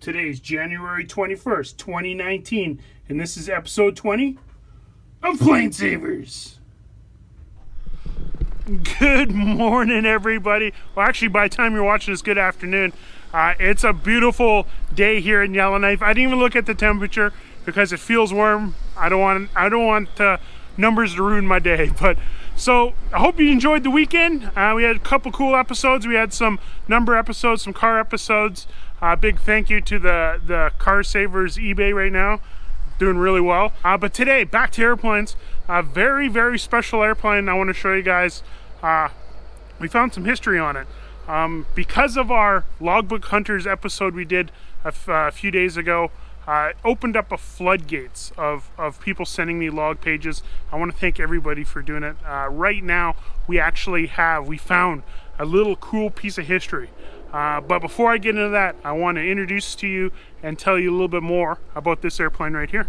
Today is January 21st, 2019, and this is episode 20 of PlaneSavers. Good morning, everybody. Well, actually, by the time you're watching this, good afternoon. It's a beautiful day here in Yellowknife. I didn't even look at the temperature because it feels warm. I don't want numbers to ruin my day. But so I hope you enjoyed the weekend. We had a couple cool episodes. We had some number episodes, some car episodes. Big thank you to the Car Savers eBay right now. Doing really well. But today, back to airplanes. A very, very special airplane I want to show you guys. We found some history on it. Because of our Logbook Hunters episode we did a few days ago, opened up a floodgates of people sending me log pages. I want to thank everybody for doing it. Right now, we found a little cool piece of history. But before I get into that, I want to introduce to you and tell you a little bit more about this airplane right here.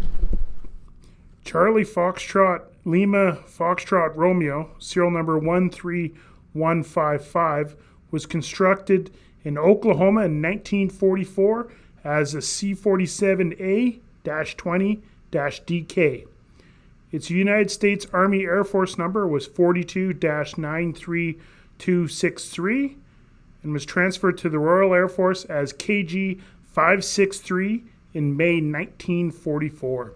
Charlie Foxtrot Lima Foxtrot Romeo, serial number 13155, was constructed in Oklahoma in 1944 as a C-47A-20-DK. Its United States Army Air Force number was 42-93263 and was transferred to the Royal Air Force as KG 563 in May 1944.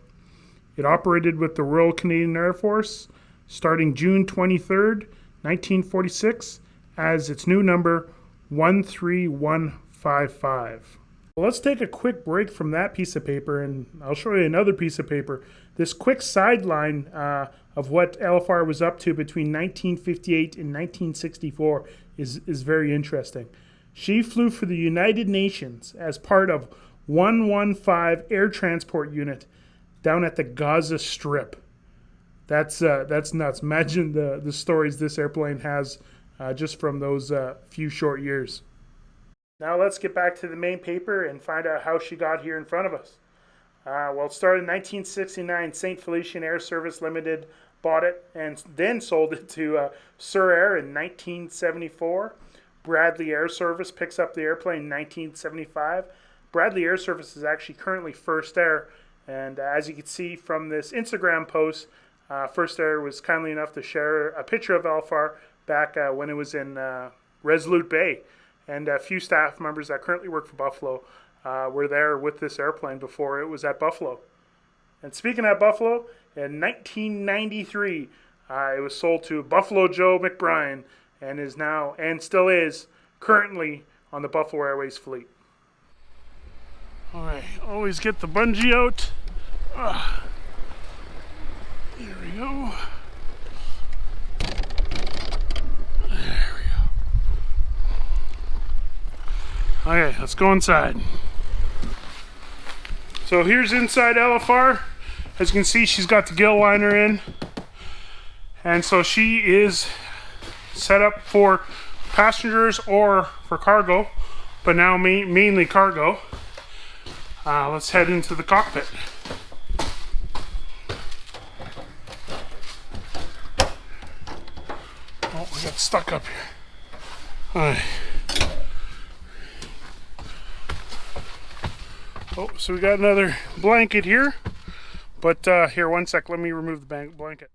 It operated with the Royal Canadian Air Force starting June 23rd, 1946 as its new number 13155. Well, let's take a quick break from that piece of paper and I'll show you another piece of paper. This quick sideline of what LFR was up to between 1958 and 1964 is very interesting. She flew for the United Nations as part of 115 Air Transport Unit down at the Gaza Strip. That's nuts. Imagine the stories this airplane has just from those few short years. Now let's get back to the main paper and find out how she got here in front of us. Well, it started in 1969. St. Felician Air Service Limited bought it and then sold it to Sur Air in 1974. Bradley Air Service picks up the airplane in 1975. Bradley Air Service is actually currently First Air, and as you can see from this Instagram post, First Air was kindly enough to share a picture of LFR back when it was in Resolute Bay, and a few staff members that currently work for Buffalo were there with this airplane before it was at Buffalo. And speaking of Buffalo, in 1993, it was sold to Buffalo Joe McBryan and is now, and still is, currently on the Buffalo Airways fleet. All right, always get the bungee out. Here we go. There we go. Okay, let's go inside. So here's inside LFR. As you can see, she's got the gill liner in. And so she is set up for passengers or for cargo, but now mainly cargo. Let's head into the cockpit. Oh, we got stuck up here. All right. Oh, so we got another blanket here. But here, one sec, let me remove the blanket.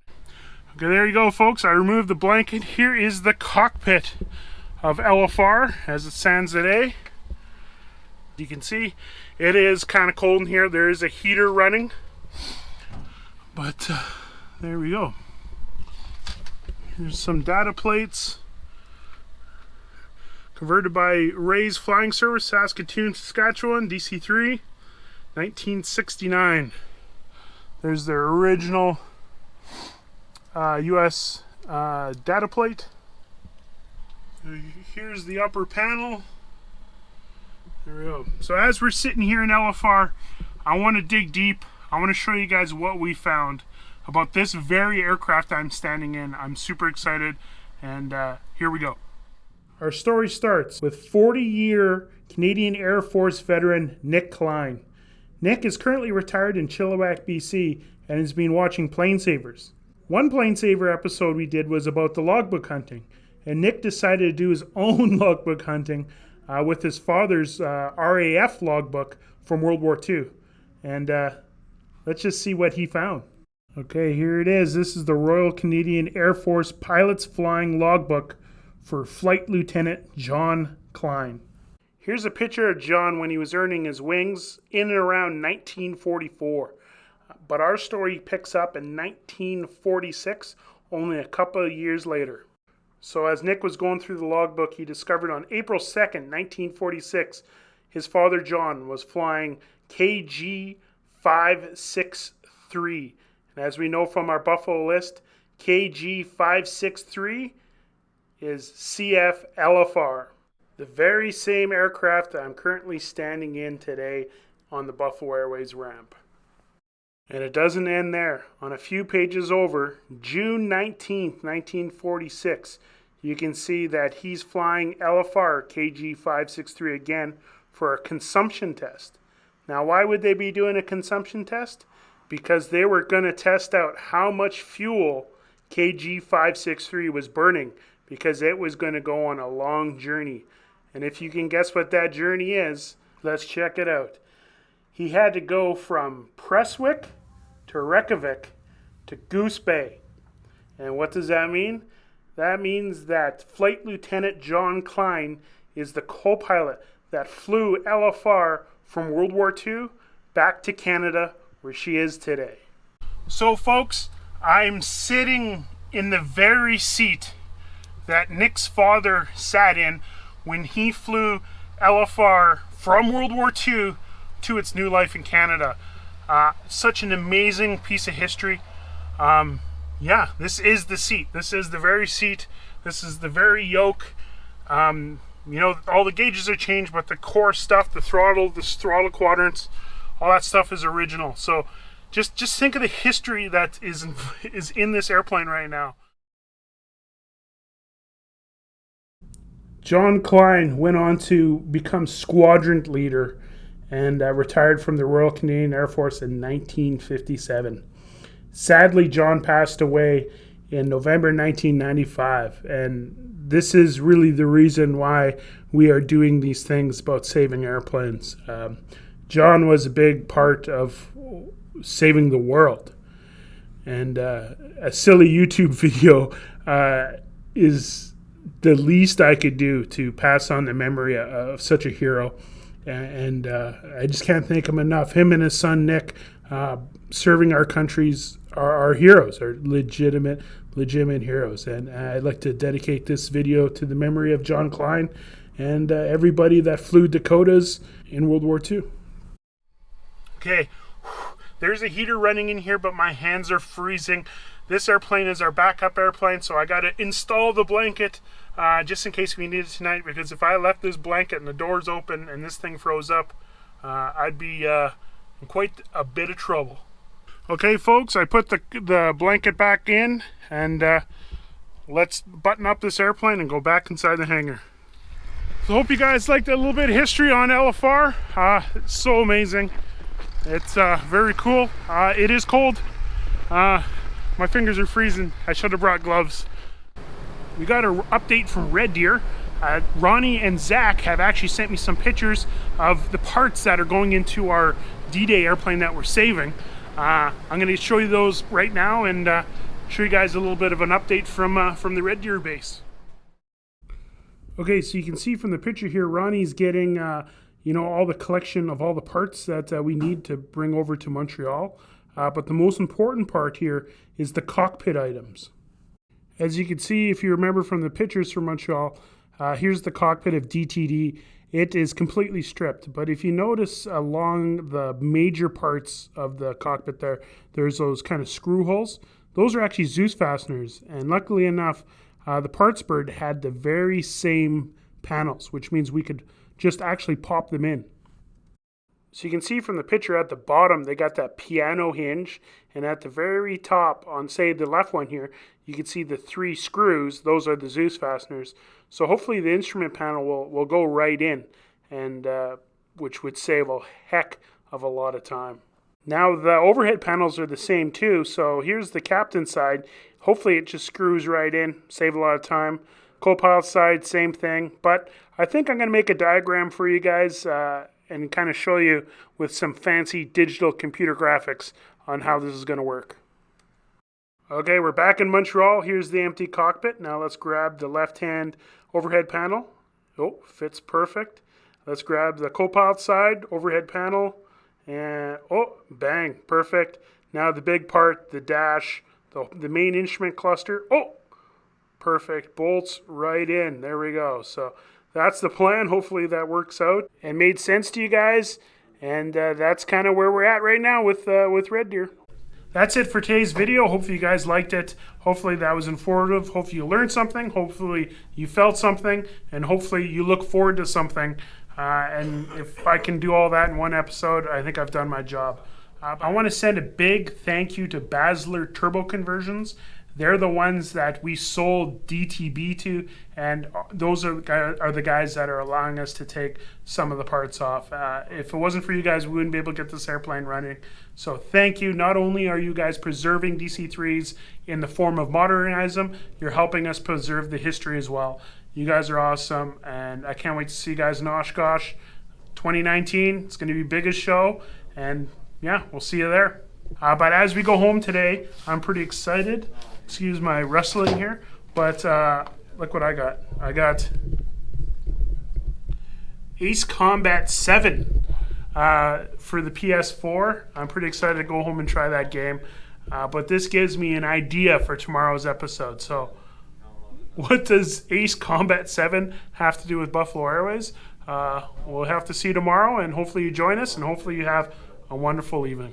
Okay, there you go, folks. I removed the blanket. Here is the cockpit of LFR as it stands today. You can see it is kind of cold in here. There is a heater running. But there we go. Here's some data plates. Converted by Ray's Flying Service, Saskatoon, Saskatchewan, DC-3, 1969. There's their original US data plate. Here's the upper panel. There we go. So as we're sitting here in LFR, I want to dig deep. I want to show you guys what we found about this very aircraft I'm standing in. I'm super excited, and here we go. Our story starts with 40-year Canadian Air Force veteran Nick Klein. Nick is currently retired in Chilliwack, BC, and has been watching PlaneSavers. One PlaneSaver episode we did was about the logbook hunting, and Nick decided to do his own logbook hunting with his father's RAF logbook from World War II. And let's just see what he found. Okay, here it is. This is the Royal Canadian Air Force Pilot's Flying Logbook for Flight Lieutenant John Klein. Here's a picture of John when he was earning his wings in and around 1944. But our story picks up in 1946, only a couple of years later. So as Nick was going through the logbook, he discovered on April 2nd, 1946, his father John was flying KG 563. And as we know from our Buffalo list, KG 563 is CF LFR, the very same aircraft that I'm currently standing in today on the Buffalo Airways ramp. And it doesn't end there. On a few pages over, June 19th, 1946, you can see that he's flying LFR KG 563 again for a consumption test. Now, why would they be doing a consumption test? Because they were going to test out how much fuel KG 563 was burning, because it was going to go on a long journey. And if you can guess what that journey is, let's check it out. He had to go from Prestwick to Reykjavik to Goose Bay. And what does that mean? That means that Flight Lieutenant John Klein is the co-pilot that flew LFR from World War II back to Canada, where she is today. So folks, I'm sitting in the very seat that Nick's father sat in when he flew LFR from World War II to its new life in Canada. Such an amazing piece of history. Yeah, this is the seat. This is the very seat. This is the very yoke. You know, all the gauges are changed, but the core stuff, the throttle quadrants, all that stuff is original. So just think of the history that is in this airplane right now. John Klein went on to become squadron leader and retired from the Royal Canadian Air Force in 1957. Sadly, John passed away in November 1995, and this is really the reason why we are doing these things about saving airplanes. John was a big part of saving the world, and a silly YouTube video is the least I could do to pass on the memory of such a hero. And I just can't thank him enough. Him and his son Nick, serving our countries, are heroes, are legitimate heroes. And I'd like to dedicate this video to the memory of John Klein and everybody that flew Dakotas in World War II. Okay, there's a heater running in here, but my hands are freezing. This airplane is our backup airplane, so I got to install the blanket just in case we need it tonight, because if I left this blanket and the doors open and this thing froze up, I'd be in quite a bit of trouble. Okay, folks, I put the blanket back in, and let's button up this airplane and go back inside the hangar. So hope you guys liked a little bit of history on LFR. It's so amazing. It's very cool. It is cold. My fingers are freezing. I should have brought gloves. We got an update from Red Deer. Ronnie and Zach have actually sent me some pictures of the parts that are going into our D-Day airplane that we're saving. I'm going to show you those right now and show you guys a little bit of an update from the Red Deer base. Okay, so you can see from the picture here, Ronnie's getting all the collection of all the parts that we need to bring over to Montreal. But the most important part here is the cockpit items. As you can see, if you remember from the pictures from Montreal, here's the cockpit of DTD. It is completely stripped, but if you notice along the major parts of the cockpit there's those kind of screw holes. Those are actually Zeus fasteners, and luckily enough, the parts bird had the very same panels, which means we could just actually pop them in. So you can see from the picture at the bottom, they got that piano hinge, and at the very top, on say the left one here, you can see the 3 screws. Those are the Zeus fasteners. So hopefully the instrument panel will go right in, and which would save a heck of a lot of time. Now the overhead panels are the same too, so here's the captain's side. Hopefully it just screws right in, save a lot of time. Co-pilot side, same thing. But I think I'm going to make a diagram for you guys and kind of show you with some fancy digital computer graphics on how this is going to work. Okay, we're back in Montreal. Here's the empty cockpit. Now let's grab the left-hand overhead panel. Oh, fits perfect. Let's grab the co-pilot side, overhead panel, and oh, bang, perfect. Now the big part, the dash, the main instrument cluster. Oh, perfect, bolts right in. There we go. So that's the plan. Hopefully that works out and made sense to you guys. And that's kind of where we're at right now with Red Deer. That's it for today's video. Hopefully you guys liked it. Hopefully that was informative. Hopefully you learned something. Hopefully you felt something. And hopefully you look forward to something. And if I can do all that in one episode, I think I've done my job. I want to send a big thank you to Basler Turbo Conversions. They're the ones that we sold DTB to, and those are the guys that are allowing us to take some of the parts off. If it wasn't for you guys, we wouldn't be able to get this airplane running. So thank you. Not only are you guys preserving DC-3s in the form of modernizing them, you're helping us preserve the history as well. You guys are awesome, and I can't wait to see you guys in Oshkosh 2019. It's going to be the biggest show, and yeah, we'll see you there. But as we go home today, I'm pretty excited. Excuse my rustling here, but look what I got. I got Ace Combat 7 for the PS4. I'm pretty excited to go home and try that game. But this gives me an idea for tomorrow's episode. So what does Ace Combat 7 have to do with Buffalo Airways? We'll have to see tomorrow, and hopefully you join us, and hopefully you have a wonderful evening.